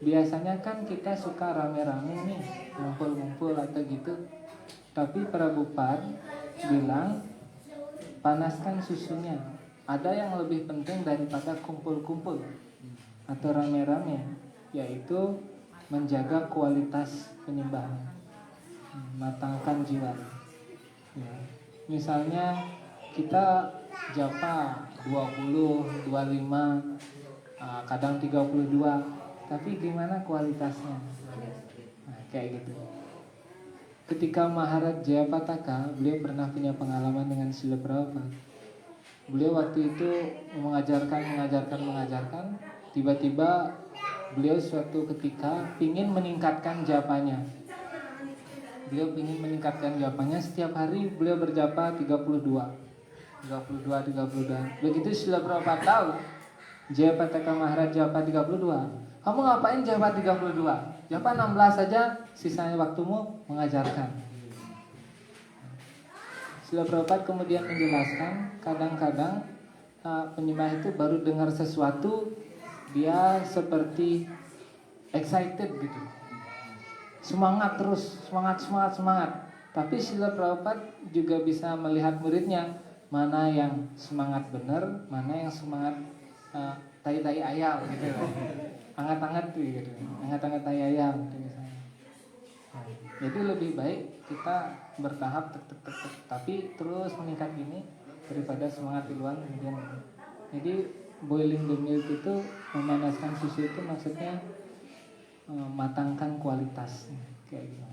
Biasanya kan kita suka rame-rame nih, ngumpul-ngumpul atau gitu. Tapi Prabhupada bilang panaskan susunya. Ada yang lebih penting daripada kumpul-kumpul atau rame-rame, yaitu menjaga kualitas penyembahan, matangkan jiwa. Ya. Misalnya kita japa 20, 25, kadang 32, tapi gimana kualitasnya? Nah, kayak gitu. Ketika Maharaj Jayapataka, beliau pernah punya pengalaman dengan Srila Prabhupada. Beliau waktu itu mengajarkan, tiba-tiba beliau suatu ketika ingin meningkatkan japanya. Beliau ingin meningkatkan japanya, setiap hari beliau berjapa 32. 32. Begitu Srila Prabhupada tahu Jayapataka Maharaj japa 32. Kamu ngapain japa 32? Japa 16 saja, sisanya waktumu mengajarkan. Srila Prabhupada kemudian menjelaskan, kadang-kadang penyembah itu baru dengar sesuatu, dia seperti excited gitu, semangat terus, semangat. Tapi Srila Prabhupada juga bisa melihat muridnya, mana yang semangat benar, mana yang semangat tai-tai ayam gitu, hangat-hangat gitu, hangat-hangat tai ayam gitu misalnya. Jadi lebih baik kita bertahap tapi terus meningkat gini daripada semangat duluan kemudian. Jadi boiling the milk itu, memanaskan susu itu maksudnya matangkan kualitas kayak gitu.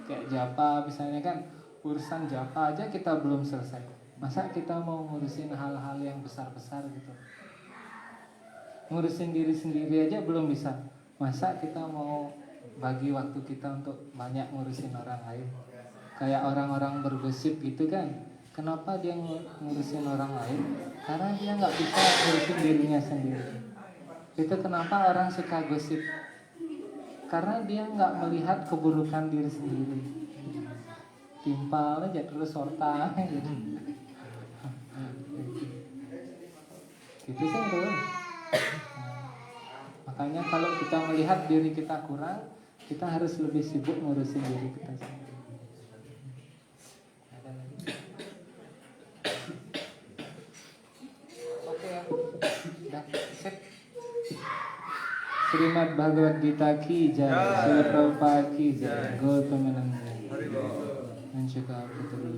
Kayak japa misalnya kan, urusan japa aja kita belum selesai, masa kita mau ngurusin hal-hal yang besar-besar gitu. Ngurusin diri sendiri aja belum bisa, masa kita mau bagi waktu kita untuk banyak ngurusin orang lain. Kayak orang-orang bergosip gitu kan, kenapa dia ngurusin orang lain? Karena dia nggak bisa ngurusin dirinya sendiri. Itu kenapa orang suka gosip, karena dia nggak melihat keburukan diri sendiri. Timpal aja terus sorta gitu. Gitu sih tuh. Makanya kalau kita melihat diri kita kurang, kita harus lebih sibuk ngurusin diri kita sendiri. Ada lagi? Oke ya. Udah sip. Srimad Bhagavad Gita ki jai, Srila Prabhupada ki jai, Gautama Nanda. Dan juga Putri